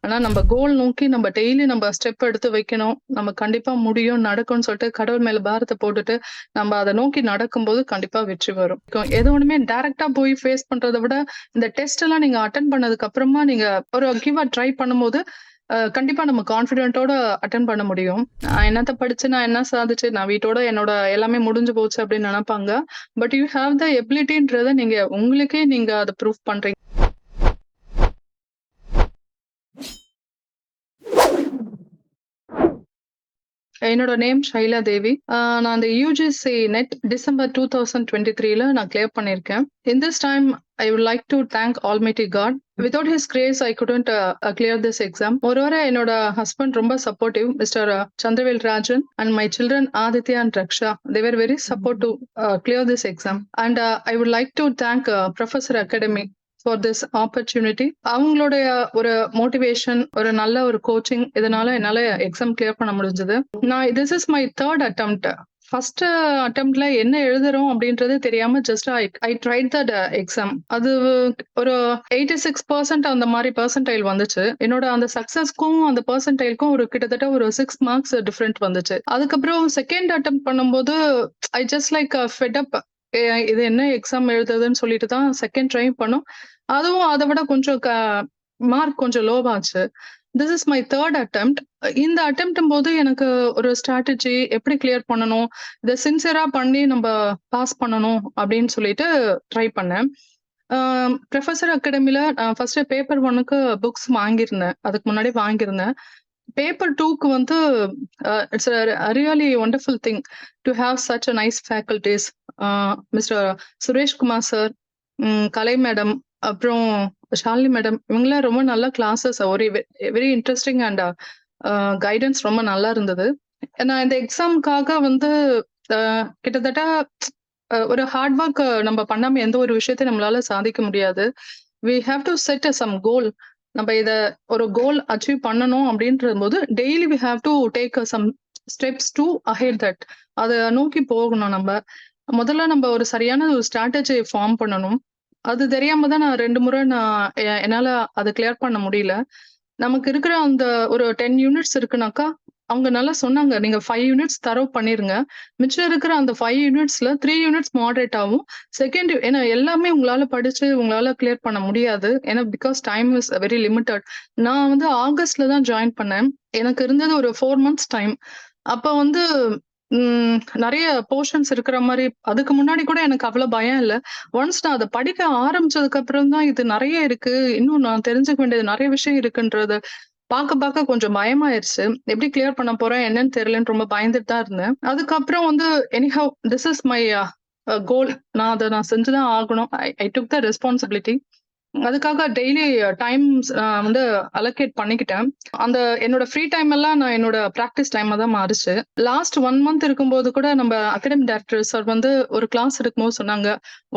ஆனா நம்ம கோல் நோக்கி நம்ம டெய்லி நம்ம ஸ்டெப் எடுத்து வைக்கணும். நம்ம கண்டிப்பா முடியும், நடக்கும்னு சொல்லிட்டு கடவுள் மேல பாரத்த போட்டுட்டு நம்ம அத நோக்கி நடக்கும்போது கண்டிப்பா வெற்றி வரும். எது ஒண்ணுமே டைரக்ட்டா போய் ஃபேஸ் பண்றத விட, இந்த டெஸ்ட் எல்லாம் நீங்க அட்டெண்ட் பண்ணதுக்கு அப்புறமா நீங்க ஒரு கிவ் ட்ரை பண்ணும்போது கண்டிப்பா நம்ம கான்ஃபிடென்ட்டோட அட்டெண்ட் பண்ண முடியும். நான் என்னத்த படிச்சு, நான் என்ன சாதிச்சு, நான் வீட்டோட என்னோட எல்லாமே முடிஞ்சு போச்சு அப்படின்னு நெனப்பாங்க. பட் யூ ஹேவ் த எபிலிட்டின்றத நீங்க உங்களுக்கே நீங்க அத ப்ரூவ் பண்றீங்க. என்னோட நேம் ஷைலா தேவி. நான் அந்த UGC NET டிசம்பர் 2023ல நான் கிளியர் பண்ணியிருக்கேன். In this time, I would like to thank Almighty God. Without His grace, I couldn't clear this exam. Moreover, என்னோட ஹஸ்பண்ட் ரொம்ப supportive, mister Chandravel Rajan, and my children Aditya and Raksha. They were very supportive to clear this exam. And I would like to thank Professor Academy for this opportunity. அவங்களுடைய ஒரு motivation, ஒரு நல்ல ஒரு coaching, இதனால என்னால exam clear பண்ண முடிஞ்சது. நான் this is my third attempt. First அட்டெம்ப்ட்ல என்ன எழுதுறோம் அப்படின்றது தெரியாம just I tried that exam. அது ஒரு 86% அந்த மாதிரி பெர்சன்டைல் வந்துச்சு. என்னோட அந்த சக்சஸ்க்கும் அந்த பெர்சன்டைலுக்கும் ஒரு கிட்டத்தட்ட ஒரு 6 மார்க்ஸ் டிஃபரெண்ட் வந்துச்சு. அதுக்கப்புறம் செகண்ட் அட்டெம்ப்ட் பண்ணும்போது I just like fed up. இது என்ன எக்ஸாம் எழுதுறதுன்னு சொல்லிட்டு தான் செகண்ட் ட்ரை பண்ணோம். அதுவும் அதை விட கொஞ்சம் மார்க் கொஞ்சம் லோவாச்சு. This is my third attempt. இந்த அட்டெம்ப்டும் போது எனக்கு ஒரு ஸ்ட்ராட்டஜி எப்படி கிளியர் பண்ணணும், இதை சின்சியரா பண்ணி நம்ம பாஸ் பண்ணணும் அப்படின்னு சொல்லிட்டு ட்ரை பண்ணேன். ப்ரொஃபஸர் அகாடமில நான் ஃபர்ஸ்ட் பேப்பர் 1க்கு புக்ஸ் வாங்கியிருந்தேன். அதுக்கு முன்னாடி வாங்கியிருந்தேன். பேப்பர் 2க்கு வந்து it's really wonderful thing to have such a nice faculties. Mister Sureshkumar sir, Kalai madam, அப்புறம் ஷாலினி மேடம், இவங்களாம் ரொம்ப நல்ல கிளாஸஸ், ஒரு வெரி இன்ட்ரெஸ்டிங் அண்ட் கைடன்ஸ் ரொம்ப நல்லா இருந்தது. நான் இந்த எக்ஸாமுக்காக வந்து கிட்டத்தட்ட ஒரு ஹார்ட் ஒர்க் நம்ம பண்ணாம எந்த ஒரு விஷயத்தையும் நம்மளால சாதிக்க முடியாது. We have to set some goal. நம்ம இத ஒரு கோல் அச்சீவ் பண்ணணும் அப்படின்ற போது daily we have to take some steps to ahead that. அதை நோக்கி போகணும். முதல்ல நம்ம ஒரு சரியான ஒரு ஸ்ட்ராட்டஜி ஃபார்ம் பண்ணணும். அது தெரியாம தான் நான் 2 முறை என்னால அதை கிளியர் பண்ண முடியல. நமக்கு இருக்கிற அந்த ஒரு 10 யூனிட்ஸ் இருக்குனாக்கா, அவங்க நல்லா சொன்னாங்க, நீங்க 5 யூனிட்ஸ் தரவு பண்ணிருங்க. மிச்சம் இருக்கிற அந்த 5 யூனிட்ஸ்ல 3 யூனிட்ஸ் மாடரேட் ஆகும். செகண்ட், ஏன்னா எல்லாமே உங்களால படிச்சு உங்களால கிளியர் பண்ண முடியாது. ஏன்னா because time is very limited. நான் வந்து ஆகஸ்ட்ல தான் ஜாயின் பண்ணேன். எனக்கு இருந்தது ஒரு 4 மந்த்ஸ் டைம். அப்ப வந்து நிறைய போர்ஷன்ஸ் இருக்கிற மாதிரி, அதுக்கு முன்னாடி கூட எனக்கு அவ்வளவு பயம் இல்ல. ஒன்ஸ் நான் அதை படிக்க ஆரம்பிச்சதுக்கு அப்புறம் தான் இது நிறைய இருக்கு, இன்னும் நான் தெரிஞ்சுக்க வேண்டியது நிறைய விஷயம் இருக்குன்றது பார்க்க கொஞ்சம் பயமாயிருச்சு. எப்படி கிளியர் பண்ண போறேன் என்னன்னு தெரியலன்னு ரொம்ப பயந்துட்டு தான் இருந்தேன். அதுக்கப்புறம் வந்து anyhow this is my goal. அதை நான் செஞ்சுதான் ஆகணும். ஐ டுக் த ரெஸ்பான்சிபிலிட்டி. அதுக்காக டெய்லி டைம்ஸ் வந்து அலோகேட் பண்ணிக்கிட்டேன். அந்த என்னோட ஃப்ரீ டைம் எல்லாம் நான் என்னோட பிராக்டிஸ் டைமா தான் மாறிச்சு. லாஸ்ட் 1 மந்த் இருக்கும்போது கூட நம்ம அகாடமி டைரக்டர் சார் வந்து ஒரு கிளாஸ் எடுக்கும்போது சொன்னாங்க,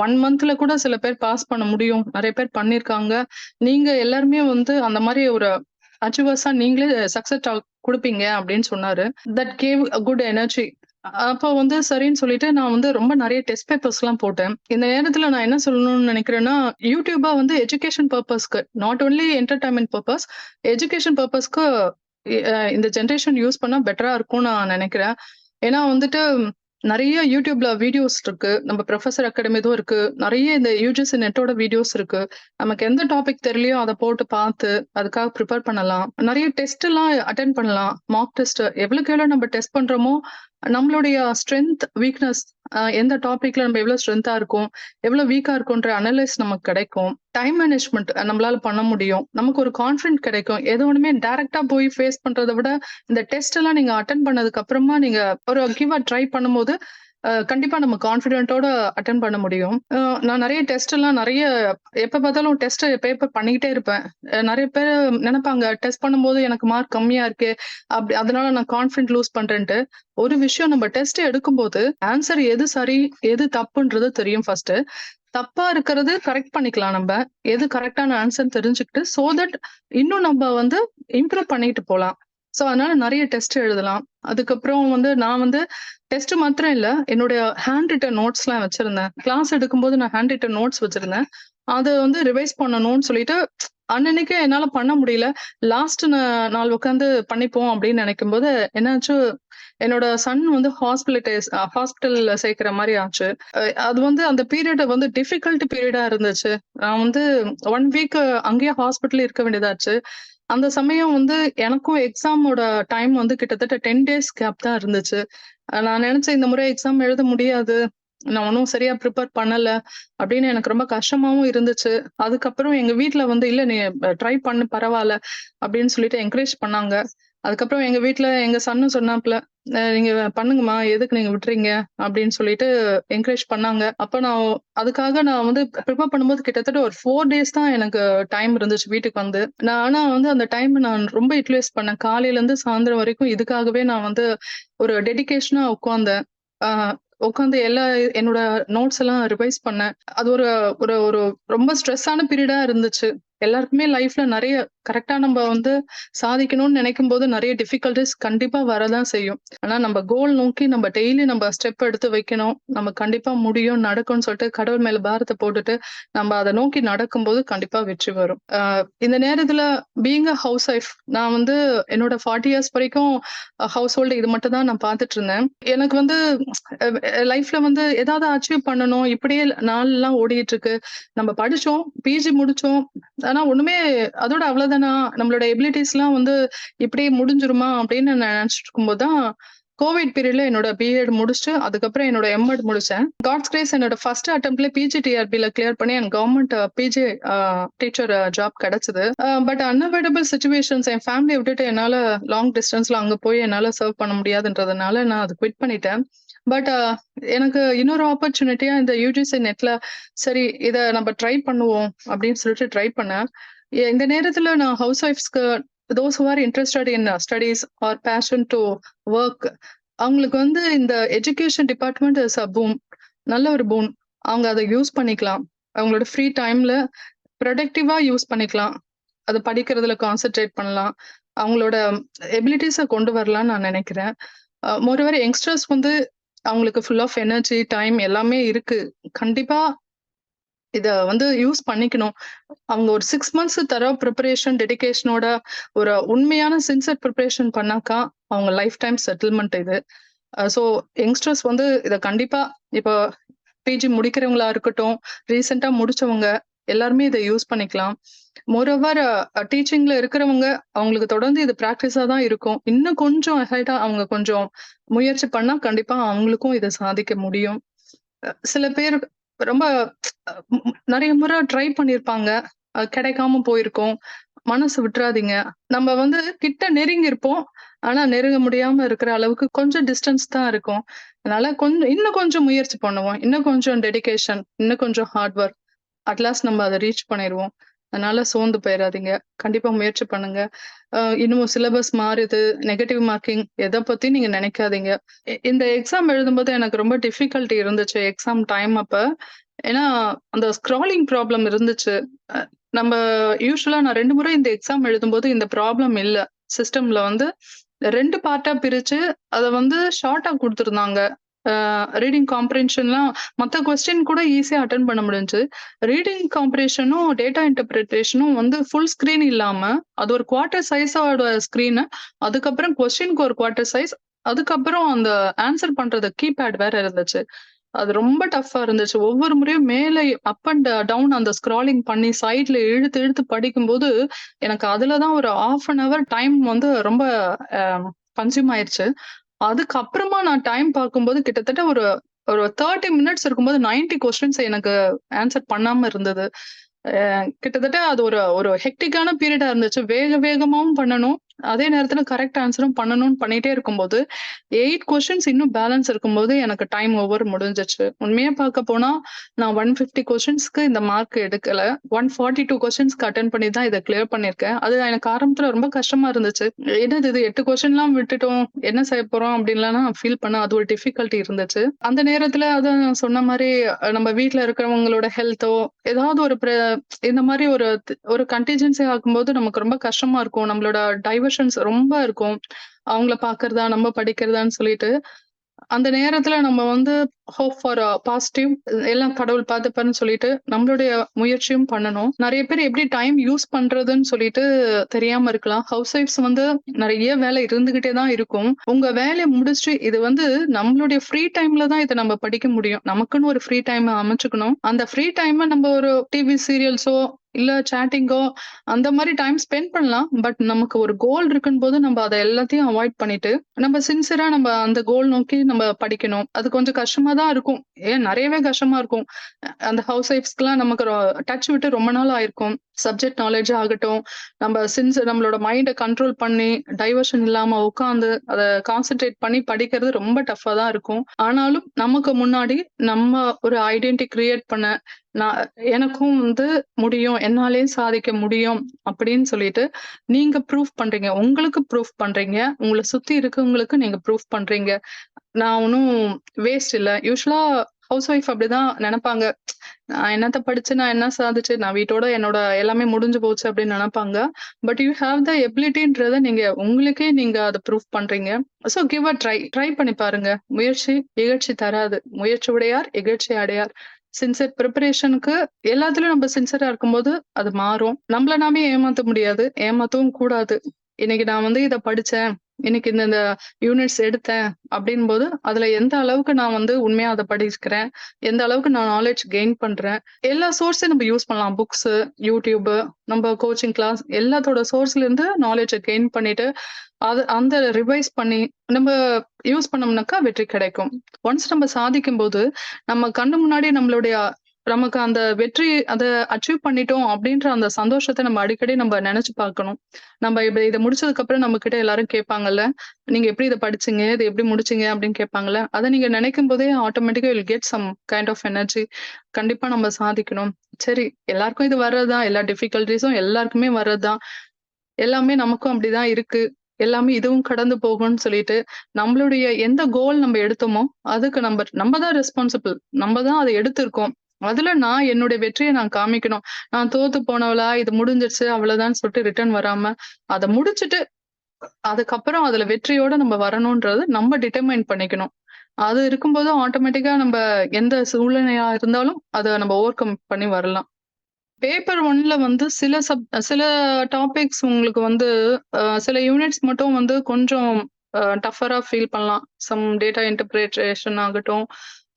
1 மந்த்ல கூட சில பேர் பாஸ் பண்ண முடியும், நிறைய பேர் பண்ணிருக்காங்க. நீங்க எல்லாருமே வந்து அந்த மாதிரி ஒரு அச்சீவர்ஸா நீங்களே சக்சஸ் கொடுப்பீங்க அப்படின்னு சொன்னாரு. That gave a good energy. அப்போ வந்து சரின்னு சொல்லிட்டு நான் வந்து ரொம்ப நிறைய டெஸ்ட் பேப்பர்ஸ் எல்லாம் போட்டேன். இந்த நேரத்துல நான் என்ன சொல்லணும்னு நினைக்கிறேன்னா, யூடியூபா வந்து எஜுகேஷன் பர்பஸ்க்கு, not only entertainment purpose, education பர்பஸ்க்கு இந்த ஜென்ரேஷன் யூஸ் பண்ணா பெட்டரா இருக்கும்னு நான் நினைக்கிறேன். ஏன்னா வந்துட்டு நிறைய யூடியூப்ல வீடியோஸ் இருக்கு. நம்ம ப்ரொஃபஸர் அகாடமி இதுவும் இருக்கு. நிறைய இந்த UGC நெட்டோட வீடியோஸ் இருக்கு. நமக்கு எந்த டாபிக் தெரியலையோ அதை போட்டு பார்த்து அதுக்காக ப்ரிப்பேர் பண்ணலாம். நிறைய டெஸ்ட் எல்லாம் அட்டென்ட் பண்ணலாம். மார்க் டெஸ்ட் எவ்வளவுக்கு எவ்வளவு நம்ம டெஸ்ட் பண்றோமோ, நம்மளுடைய ஸ்ட்ரென்த், வீக்னஸ், எந்த டாபிக்ல நம்ம எவ்வளவு ஸ்ட்ரென்த்தா இருக்கும், எவ்வளவு வீக்கா இருக்கும்ன்ற அனலைஸ் நமக்கு கிடைக்கும். டைம் மேனேஜ்மெண்ட் நம்மளால பண்ண முடியும். நமக்கு ஒரு கான்ஃபிடென்ட் கிடைக்கும். எது ஒண்ணுமே டைரக்டா போய் ஃபேஸ் பண்றதை விட இந்த டெஸ்ட் எல்லாம் நீங்க அட்டென்ட் பண்ணதுக்கு அப்புறமா நீங்க ஒரு கிவ் ட்ரை பண்ணும்போது கண்டிப்பா நம்ம கான்ஃபிடென்ட்டோட அட்டென்ட் பண்ண முடியும். நான் நிறைய டெஸ்ட் எல்லாம் எப்ப பார்த்தாலும் டெஸ்ட் பேப்பர் பண்ணிக்கிட்டே இருப்பேன். நிறைய பேர் நினைப்பாங்க, டெஸ்ட் பண்ணும்போது எனக்கு மார்க் கம்மியா இருக்கு, அப்படி அதனால நான் கான்ஃபிடென்ட் லூஸ் பண்றேன்ட்டு. ஒரு விஷயம், நம்ம டெஸ்ட் எடுக்கும்போது ஆன்சர் எது சரி எது தப்புன்றது தெரியும். ஃபர்ஸ்ட் தப்பா இருக்கிறது கரெக்ட் பண்ணிக்கலாம். நம்ம எது கரெக்டான ஆன்சர் தெரிஞ்சுக்கிட்டு சோ தட் இன்னும் நம்ம வந்து இம்ப்ரூவ் பண்ணிட்டு போலாம். சோ அதனால நிறைய டெஸ்ட் எழுதலாம். அதுக்கப்புறம் வந்து நான் வந்து டெஸ்ட் மாத்திரம் இல்ல, என்னுடைய ஹேண்ட் ரிட்டன் நோட்ஸ் எல்லாம் வச்சிருந்தேன். கிளாஸ் எடுக்கும்போது நான் ஹேண்ட் ரிட்டன் நோட்ஸ் வச்சிருந்தேன். அதை வந்து ரிவைஸ் பண்ணணும்னு சொல்லிட்டு அன்னன்னைக்கு என்னால பண்ண முடியல. லாஸ்ட் நாள் உட்காந்து பண்ணிப்போம் அப்படின்னு நினைக்கும்போது என்னாச்சு, என்னோட சன் வந்து ஹாஸ்பிட்டல்ல சேர்க்கிற மாரி ஆச்சு. அது வந்து அந்த பீரியட் வந்து டிஃபிகல்ட் பீரியடா இருந்துச்சு. நான் வந்து 1 வீக் அங்கேயே ஹாஸ்பிட்டல்ல இருக்க வேண்டியதாச்சு. அந்த சமயம் வந்து எனக்கும் எக்ஸாமோட டைம் வந்து கிட்டத்தட்ட 10 டேஸ் கேப் தான் இருந்துச்சு. நான் நினைச்சேன் இந்த முறை எக்ஸாம் எழுத முடியாது. நான் ஒன்னும் சரியா ப்ரிப்பேர் பண்ணல அப்படின்னு எனக்கு ரொம்ப கஷ்டமாவும் இருந்துச்சு. அதுக்கப்புறம் எங்க வீட்ல வந்து இல்ல நீ ட்ரை பண்ணு பரவால்ல அப்படின்னு சொல்லிட்டு என்கரேஜ் பண்ணாங்க. அதுக்கப்புறம் எங்க வீட்ல எங்க சன்னும் சொன்னாப்ல, நீங்க பண்ணுங்கம்மா, எதுக்கு நீங்க விட்டுறீங்க? அப்படின்னு சொல்லிட்டு என்கரேஜ் பண்ணாங்க. அப்ப அதுக்காக நான் வந்து ப்ரிப்பேர் பண்ணும்போது கிட்டத்தட்ட ஒரு 4 டேஸ் தான் எனக்கு டைம் இருந்துச்சு வீட்டுக்கு வந்து. ஆனா வந்து அந்த டைம் நான் ரொம்ப யுட்டிலைஸ் பண்ணேன். காலையிலருந்து சாயந்தரம் வரைக்கும் இதுக்காகவே நான் வந்து ஒரு டெடிகேஷனா உட்கார்ந்தேன். ஆ உட்காந்து என்னோட நோட்ஸ் எல்லாம் ரிவைஸ் பண்ணேன். அது ஒரு ஒரு ஒரு ரொம்ப ஸ்ட்ரெஸ்ஸான பீரியடா இருந்துச்சு. எல்லாருக்குமே லைஃப்ல நெறைய கரெக்ட்டா நம்ம வந்து சாதிக்கணும்னு நினைக்கும்போது நெறைய டிஃபிகல்டீஸ் கண்டிப்பா வரதான் செய்யும். ஆனா நம்ம கோல் நோக்கி நம்ம டெய்லி நம்ம ஸ்டெப் எடுத்து வைக்கணும். நம்ம கண்டிப்பா முடியும், நடக்கும்னு சொல்லிட்டு கடவுள் மேல பாரத்த போட்டுட்டு, நம்ம அத நோக்கி நடக்கும்போது கண்டிப்பா வெற்றி வரும். இந்த நேரத்துல பீயிங் அ ஹவுஸ் ஒய்ஃப் நான் வந்து என்னோட 40 இயர்ஸ் வரைக்கும் ஹவுஸ் ஹோல்டு இது மட்டும் தான் நான் பார்த்துட்டு இருந்தேன். எனக்கு வந்து லைஃப்ல வந்து ஏதாவது அச்சீவ் பண்ணணும். இப்படியே நாள்லாம் ஓடிட்டு இருக்கு. நம்ம படிச்சோம், பிஜி முடிச்சோம். ஆனா ஒண்ணுமே அதோட அவ்வளவுதானா? நம்மளோட எபிலிட்டீஸ்லாம் வந்து இப்படியே முடிஞ்சிருமா? அப்படின்னு நான் நினைச்சுட்டு இருக்கும்போது தான் கோவிட் பீரியட்ல என்னோட பிஎட் முடிச்சுட்டு, அதுக்கப்புறம் என்னோட எம்.எட் முடிச்சேன். காட்ஸ் கிரேஸ் என்னோட ஃபர்ஸ்ட் அட்டெம்ப்ட்ல பிஜி-டிஆர்பில கிளியர் பண்ணி எனக்கு கவர்ன்மெண்ட் பிஜி டீச்சர் ஜாப் கிடைச்சது. பட் அன்அவாய்டபிள் சிச்சுவேஷன்ஸ் என் ஃபேமிலிய விட்டுட்டு என்னால லாங் டிஸ்டன்ஸ்ல அங்க போய் என்னால சர்வ் பண்ண முடியாதுன்றதுனால நான் அத குவிட் பண்ணிட்டேன். பட் எனக்கு இன்னொரு ஆப்பர்ச்சுனிட்டியா இந்த யுஜிசி நெட்ல சரி இத நம்ம ட்ரை பண்ணுவோம் அப்படின்னு சொல்லிட்டு ட்ரை பண்ணேன். இந்த நேரத்துல நான் ஹவுஸ் ஒய்ஃப்ஸ்க்கு those who are interested in studies or passion to work அவங்களுக்கு வந்து இந்த education department is a boom. நல்ல ஒரு பூம். அவங்க அத யூஸ் பண்ணிக்கலாம். அவங்களோட ஃப்ரீ டைம்ல ப்ரொடக்டிவா யூஸ் பண்ணிக்கலாம். அது படிக்கிறதுல கான்சன்ட்ரேட் பண்ணலாம். அவங்களோட எபிலிட்டீஸ கொண்டு வரலாம்னு நான் நினைக்கிறேன். மோரோவர் யங்ஸ்டர்ஸ் வந்து அவங்களுக்கு ஃபுல் ஆஃப் எனர்ஜி, டைம் எல்லாமே இருக்கு. கண்டிப்பா இத வந்து யூஸ் பண்ணிக்கணும். அவங்க ஒரு 6 மந்த்ஸ் ப்ரிப்பரேஷன், டெடிகேஷனோட ஒரு உண்மையான சின்சியர் ப்ரிப்பரேஷன் பண்ணாக்கா, அவங்க லைஃப் டைம் செட்டில்மெண்ட் இது. ஸோ யங்ஸ்டர்ஸ் வந்து இத கண்டிப்பா இப்போ பிஜி முடிக்கிறவங்களா இருக்கட்டும், ரீசென்ட்டா முடிச்சவங்க எல்லாருமே இத யூஸ் பண்ணிக்கலாம். மோரோவர் டீச்சிங்ல இருக்கிறவங்க அவங்களுக்கு தொடர்ந்து இது பிராக்டிஸா தான் இருக்கும். இன்னும் கொஞ்சம் அஹெட்டா அவங்க கொஞ்சம் முயற்சி பண்ணா கண்டிப்பா அவங்களுக்கும் இத சாதிக்க முடியும். சில பேர் ரொம்ப நெறைய முறை ட்ரை பண்ணியிருப்பாங்க. கிடைக்காம போயிருக்கும். மனசு விட்டுறாதீங்க. நம்ம வந்து கிட்ட நெருங்கி இருப்போம். ஆனா நெருங்க முடியாம இருக்கிற அளவுக்கு கொஞ்சம் டிஸ்டன்ஸ் தான் இருக்கும். அதனால இன்னும் கொஞ்சம் முயற்சி பண்ணுவோம். இன்னும் கொஞ்சம் டெடிகேஷன், இன்னும் கொஞ்சம் ஹார்ட் ஒர்க். அட்லாஸ்ட் நம்ம அத ரீச் பண்ணிருவோம். அதனால சோர்ந்து போயிறாதீங்க. கண்டிப்பா முயற்சி பண்ணுங்க. இன்னும் சிலபஸ் மாறுது, நெகட்டிவ் மார்க்கிங் எத பத்தியும் நீங்க நினைக்காதீங்க. இந்த எக்ஸாம் எழுதும்போது எனக்கு ரொம்ப டிஃபிகல்டி இருந்துச்சு எக்ஸாம் டைம் அப்ப. ஏன்னா, அந்த ஸ்க்ராலிங் ப்ராப்ளம் இருந்துச்சு. அ நம்ப யூசுவலா நான் 2 முறை இந்த எக்ஸாம் எழுதும்போது இந்த ப்ராப்ளம் இல்ல. சிஸ்டம்ல வந்து 2 பார்ட்டா பிரிச்சு, அத வந்து ஷார்ட்டா குடுத்திருந்தாங்க. ரீடிங் காம்ப்ரிஹென்ஷன்லாம் மத்த கொஸ்டின் கூட ஈஸியா அட்டெண்ட் பண்ண முடிஞ்சுச்சு. ரீடிங் காம்ப்ரிஹென்ஷனும், டேட்டா இன்டர்பிரிட்டேஷனும் வந்து ஃபுல் ஸ்க்ரீன் இல்லாம, அது ஒரு குவார்ட்டர் சைஸோட ஸ்க்ரீனு. அதுக்கப்புறம் கொஸ்டினுக்கு ஒரு குவார்ட்டர் சைஸ். அதுக்கப்புறம் அந்த ஆன்சர் பண்றது கீபேட் வேற இருந்துச்சு. அது ரொம்ப டஃப்பா இருந்துச்சு. ஒவ்வொரு முறையும் மேல அப் அண்ட் டவுன் அந்த ஸ்க்ராலிங் பண்ணி சைட்ல இழுத்து இழுத்து படிக்கும்போது, எனக்கு அதுல தான் ஒரு 1/2 அன் ஹவர் டைம் வந்து ரொம்ப அ கன்சியூம் ஆயிருச்சு. அதுக்கப்புறமா நான் டைம் பார்க்கும்போது கிட்டத்தட்ட ஒரு ஒரு 30 மினிட்ஸ் இருக்கும்போது 90 கொஸ்டின்ஸ் எனக்கு ஆன்சர் பண்ணாம இருந்தது. கிட்டத்தட்ட அது ஒரு ஒரு ஹெக்டிக்கான பீரியடா இருந்துச்சு. வேக வேகமாவும் பண்ணணும். அதே நேரத்துல கரெக்ட் ஆன்ஸரும் பண்ணணும்னு பண்ணிட்டே இருக்கும்போது, 8 கொஸ்டின்ஸ் இன்னும் பேலன்ஸ் இருக்கும்போது எனக்கு டைம் ஓவர் முடிஞ்சுச்சு. உண்மையா பார்க்க போனா, நான் 150 கொஸ்டின்ஸ்க்கு இந்த மார்க் எடுக்கல. 142 கொஸ்டின்ஸ்க்கு அட்டெண்ட் பண்ணி தான் இத கிளியர் பண்ணியிருக்கேன். அது எனக்கு ஆரம்பத்துல ரொம்ப கஷ்டமா இருந்துச்சு. என்னது இது 8 கொஸ்டின்லாம் விட்டுட்டோம். என்ன செய்ய போறோம் அப்படின்லாம் நான் ஃபீல் பண்ணேன். அது ஒரு டிஃபிகல்டி இருந்துச்சு. அந்த நேரத்துல அதான் நான் சொன்ன மாரி நம்ம வீட்ல இருக்கிறவங்களோட ஹெல்த்தோ, ஏதாவது ஒரு இந்த மாரி ஒரு கன்டிஜென்சி ஆகும்போது நமக்கு ரொம்ப கஷ்டமா இருக்கும். நம்மளோட டைவர்ஷன்ஸ் ரொம்ப இருக்கும். அவங்கள பார்க்கிறதா, நம்ம படிக்கிறதான்னு சொல்லிட்டு. அந்த நேரத்துல நம்ம வந்து ஹோப் ஃபார் பாசிட்டிவ் எல்லாம் கடவுள் பார்த்துப்பாருன்னு சொல்லிட்டு நம்மளுடைய முயற்சியும் பண்ணணும். நிறைய பேர் எப்படி டைம் யூஸ் பண்றதுன்னு சொல்லிட்டு தெரியாம இருக்கலாம். ஹவுஸ் ஒய்ஃப்ஸ் வந்து நிறைய வேலை இருந்துகிட்டே தான் இருக்கும். உங்க வேலையை முடிச்சுட்டு இது வந்து நம்மளுடைய ஃப்ரீ டைம்ல தான் இதை நம்ம படிக்க முடியும். நமக்குன்னு ஒரு ஃப்ரீ டைம் அமைச்சுக்கணும். அந்த ஃப்ரீ டைம் நம்ம ஒரு டிவி சீரியல்ஸோ இல்ல சாட்டிங்கோ அந்த மாதிரி டைம் ஸ்பெண்ட் பண்ணலாம். பட் நமக்கு ஒரு கோல் இருக்குன்னு போது நம்ம அதை எல்லாத்தையும் அவாய்ட் பண்ணிட்டு நம்ம சின்சியரா நம்ம அந்த கோல் நோக்கி நம்ம படிக்கணும். அது கொஞ்சம் கஷ்டமா தான் இருக்கும். நிறையவே கஷ்டமா இருக்கும். அந்த ஹவுஸ் ஒய்ஃப்ஸ்க்குலாம் நமக்கு டச் விட்டு ரொம்ப நாள் ஆயிருக்கும். சப்ஜெக்ட் நாலேஜ் ஆகட்டும், நம்ம நம்மளோட மைண்டை கண்ட்ரோல் பண்ணி டைவர்ஷன் இல்லாம உட்காந்து அதை கான்சென்ட்ரேட் பண்ணி படிக்கிறது ரொம்ப டஃபா தான் இருக்கும். ஆனாலும் நமக்கு முன்னாடி நம்ம ஒரு ஐடென்டிட்டி கிரியேட் பண்ண நான் எனக்கும் வந்து முடியும், என்னாலேயும் சாதிக்க முடியும் அப்படின்னு சொல்லிட்டு நீங்க ப்ரூஃப் பண்றீங்க. உங்களுக்கு ப்ரூஃப் பண்றீங்க. உங்களை சுத்தி இருக்கவங்களுக்கு நீங்க ப்ரூஃப் பண்றீங்க. நான் ஒன்னும் வேஸ்ட் இல்ல. யூசுவலா ஹவுஸ் ஒய்ஃப் அப்படிதான் நினைப்பாங்க. நான் என்னத்த படிச்சு நான் என்ன சாதிச்சு நான் வீட்டோட என்னோட எல்லாமே முடிஞ்சு போச்சு அப்படின்னு நினைப்பாங்க. பட் யூ ஹேவ் த எபிலிட்டின்றத நீங்க உங்களுக்கே நீங்க அதை ப்ரூஃப் பண்றீங்க. ஸோ கிவ் அ ட்ரை பண்ணி பாருங்க. முயற்சி இகழ்ச்சி தராது. முயற்சி உடையார் இகழ்ச்சி அடையார். சின்சியர் ப்ரிப்பரேஷனுக்கு எல்லாத்துலயும் நம்ம சின்சியரா இருக்கும்போது அது மாறும். நம்மள நாமே ஏமாத்த முடியாது, ஏமாத்தவும் கூடாது. இன்னைக்கு நான் வந்து இதை படிச்சேன், இன்னைக்கு இந்த யூனிட்ஸ் எடுத்தேன் அப்படின் போது அதுல எந்த அளவுக்கு நான் வந்து உண்மையா அதை படிக்கிறேன், எந்த அளவுக்கு நான் நாலேஜ் கெயின் பண்றேன். எல்லா சோர்ஸையும் நம்ம யூஸ் பண்ணலாம். புக்ஸ், யூடியூப், நம்ம கோச்சிங் கிளாஸ் எல்லாத்தோட சோர்ஸ்ல இருந்து நாலேஜை கெயின் பண்ணிட்டு அது அந்த ரிவைஸ் பண்ணி நம்ம யூஸ் பண்ணோம்னாக்கா வெற்றி கிடைக்கும். ஒன்ஸ் நம்ம சாதிக்கும் போது நம்ம கண்ணு முன்னாடி நமக்கு அந்த வெற்றி அதை அச்சீவ் பண்ணிட்டோம் அப்படின்ற அந்த சந்தோஷத்தை நம்ம அடிக்கடி நம்ம நினைச்சு பார்க்கணும். நம்ம இப்ப இதை முடிச்சதுக்கு அப்புறம் நம்ம கிட்ட எல்லாரும் கேட்பாங்கல்ல, நீங்க எப்படி இதை படிச்சீங்க, இதை எப்படி முடிச்சீங்க அப்படின்னு கேட்பாங்கல்ல. அதை நீங்க நினைக்கும் போதே ஆட்டோமேட்டிக்கா will get some kind of energy. கண்டிப்பா நம்ம சாதிக்கணும். சரி, எல்லாருக்கும் இது வர்றதுதான். எல்லா டிஃபிகல்டிஸும் எல்லாருக்குமே வர்றதுதான். எல்லாமே நமக்கும் அப்படிதான் இருக்கு. எல்லாமே இதுவும் கடந்து போகும்னு சொல்லிட்டு நம்மளுடைய எந்த கோல் நம்ம எடுத்தோமோ அதுக்கு நம்ம தான் ரெஸ்பான்சிபிள். நம்ம தான் அதை எடுத்திருக்கோம். அதுல நான் என்னுடைய வெற்றியை நான் காமிக்கணும். நான் தோத்து போனவளா, இது முடிஞ்சிருச்சு அவ்வளவுதான் சொல்லிட்டு ரிட்டர்ன் வராம அதை முடிச்சுட்டு அதுக்கப்புறம் அதுல வெற்றியோட நம்ம வரணும்ன்றது நம்ம டிட்டர்மைன் பண்ணிக்கணும். அது இருக்கும்போது ஆட்டோமேட்டிக்கா நம்ம எந்த சூழ்நிலையா இருந்தாலும் அதை நம்ம ஓவர் கம் பண்ணி வரலாம். பேப்பர் 1ல வந்து சில டாபிக்ஸ் உங்களுக்கு வந்து சில யூனிட்ஸ் மட்டும் வந்து கொஞ்சம் டஃபரா ஃபீல் பண்ணலாம். சம் டேட்டா இன்டர்பிரேஷன் ஆகட்டும்,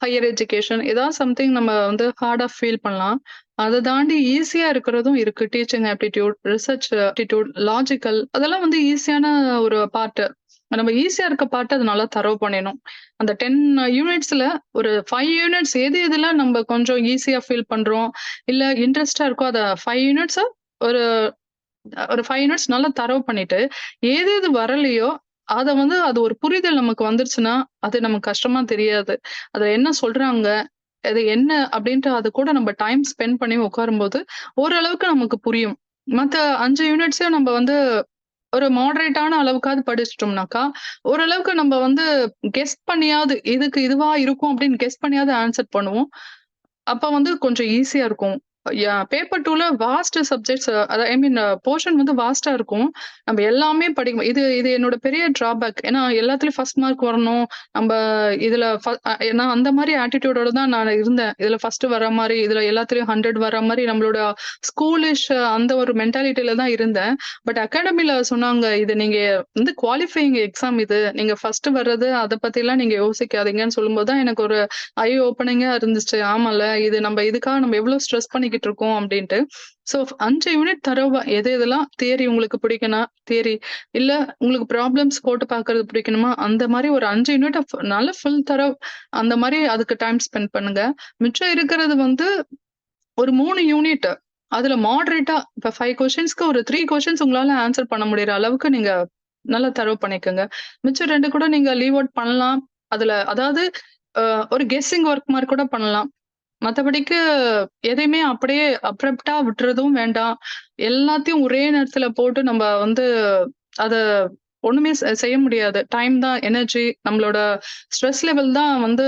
ஹையர் எஜுகேஷன் ஏதாவது சம்திங் நம்ம வந்து ஹார்டா ஃபீல் பண்ணலாம். அதை தாண்டி ஈஸியா இருக்கிறதும் இருக்கு. Teaching aptitude, research aptitude, logical அதெல்லாம் வந்து ஈஸியான ஒரு பார்ட். நம்ம ஈஸியா இருக்க பார்ட் அது நல்லா தரவு பண்ணிடணும். அந்த 10 யூனிட்ஸ்ல ஒரு 5 யூனிட்ஸ் எதுலாம் நம்ம கொஞ்சம் ஈஸியா ஃபீல் பண்றோம், இல்ல இன்ட்ரெஸ்டா இருக்கோ அத 5 யூனிட்ஸ ஒரு ஒரு 5 யூனிட்ஸ் நல்லா தரவு பண்ணிட்டு, எது வரலையோ அத வந்து அது ஒரு புரிதல் நமக்கு வந்துருச்சுன்னா, அது நமக்கு கஷ்டமா தெரியாது. அதுல என்ன சொல்றாங்க, அது என்ன அப்படின்ட்டு அது கூட நம்ம டைம் ஸ்பெண்ட் பண்ணி உட்காரும்போது, ஓரளவுக்கு நமக்கு புரியும். மத்த 5 யூனிட்ஸையும் நம்ம வந்து ஒரு மாடரேட்டான அளவுக்காவது படிச்சுட்டோம்னாக்கா, ஓரளவுக்கு நம்ம வந்து கெஸ் பண்ணியாவது இதுக்கு இதுவா இருக்கும் அப்படின்னு கெஸ் பண்ணியாவது ஆன்சர் பண்ணுவோம். அப்ப வந்து கொஞ்சம் ஈஸியா இருக்கும். பேப்பர் 2ல வாஸ்ட் சப்ஜெக்ட்ஸ் ஐ மீன் போர்ஷன் வந்து வாஸ்ட்டா இருக்கும். நம்ம எல்லாமே படிக்கணும். இது இது என்னோட பெரிய டிராபேக். ஏன்னா எல்லாத்துலயும் ஃபர்ஸ்ட் மார்க் வரணும். நம்ப இதுல நான் அந்த மாரி ஆட்டிட்யூடோட தான் நான் இருந்தேன். இதுல ஃபர்ஸ்ட் வர மாரி, இதுல எல்லாத்துலயும் 100 வர மாரி நம்மளோட ஸ்கூலிஷ் அந்த ஒரு மென்டாலிட்டில தான் இருந்தேன். பட் அகாடமில சொன்னாங்க, "இது நீங்க வந்து குவாலிஃபையிங் எக்ஸாம் இது. நீங்க ஃபர்ஸ்ட் வர்றது அத பத்திலாம் நீங்க யோசிக்காதீங்கன்னு" சொல்லும்போது தான் எனக்கு ஒரு ஐ ஓப்பனிங்கா இருந்துச்சு. ஆமால்ல, இது இதுக்காக நம்ம எவ்வளவு ஸ்ட்ரெஸ் பண்ணிக்கிட்டு இருக்கோம் அப்படின்ட்டு. ஸோ 5 யூனிட் தரோவா எதெல்லாம் தியரி உங்களுக்கு பிடிக்கும்னா தியரி, இல்ல உங்களுக்கு ப்ராப்ளம்ஸ் போட்டு பார்க்கறது பிடிக்கணுமா, அந்த மாரி ஒரு 5 யூனிட்ட நல்ல ஃபுல் தரோவ் அந்த மாரி அதுக்கு டைம் ஸ்பெண்ட் பண்ணுங்க. மிச்சம் இருக்கிறது வந்து ஒரு 3 யூனிட். அதுல மாடரேட்டா இப்ப 5 கொஸ்டின்ஸ்க்கு ஒரு 3 கொஸ்டின்ஸ் உங்களால ஆன்சர் பண்ண முடியற அளவுக்கு நீங்க நல்லா தரவு பண்ணிக்கங்க. மிச்சம் 2 கூட நீங்க லீவ் அவுட் பண்ணலாம். அதுல அதாவது ஒரு கெஸ்ஸிங் ஒர்க் மாரி கூட பண்ணலாம். மத்தபடிக்கு எதையுமே அப்படியே அப்ரப்ட்டா விட்டுறதும் வேண்டாம். எல்லாத்தையும் ஒரே நேரத்துல போட்டு நம்ம வந்து அத ஒண்ணுமே செய்ய முடியாது. டைம் தான் எனர்ஜி நம்மளோட ஸ்ட்ரெஸ் லெவல் தான் வந்து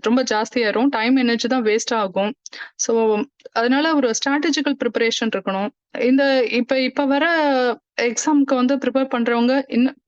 ரொம்ப ஜாஸ்தியாயிரும். டைம், எனர்ஜி தான் வேஸ்ட் ஆகும். ஸோ அதனால ஒரு ஸ்ட்ராட்டஜிக்கல் ப்ரிப்பரேஷன் இருக்கணும். இந்த இப்ப வர எக்ஸாம்க்கு வந்து ப்ரிப்பேர் பண்றவங்க இன்னும்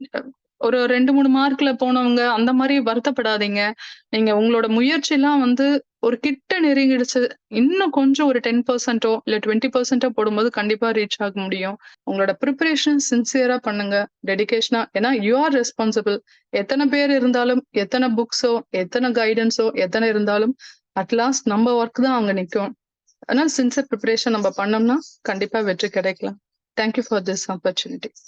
ஒரு 2, 3 மார்க்ல போனவங்க அந்த மாரி வருத்தப்படாதீங்க. நீங்க உங்களோட முயற்சிலாம் வந்து ஒரு கிட்ட நெருங்கிடுச்சு. இன்னும் கொஞ்சம் ஒரு 10%ஓ இல்ல 20%ஓ போடும்போது கண்டிப்பா ரீச் ஆக முடியும். உங்களோட பிரிப்பரேஷன் சின்சியரா பண்ணுங்க. டெடிகேஷனா ஏன்னா யூ ஆர் ரெஸ்பான்சிபிள். எத்தன பேர் இருந்தாலும், எத்தன புக்ஸோ, எத்தன கைடன்ஸோ, எத்தன இருந்தாலும் அட் லாஸ்ட் நம்ம ஒர்க் தான் அங்க நிக்கும். ஆனா சின்சியர் பிரிப்பரேஷன் நம்ம பண்ணோம்னா கண்டிப்பா வெற்றி கிடைக்கலாம். Thank you for this opportunity.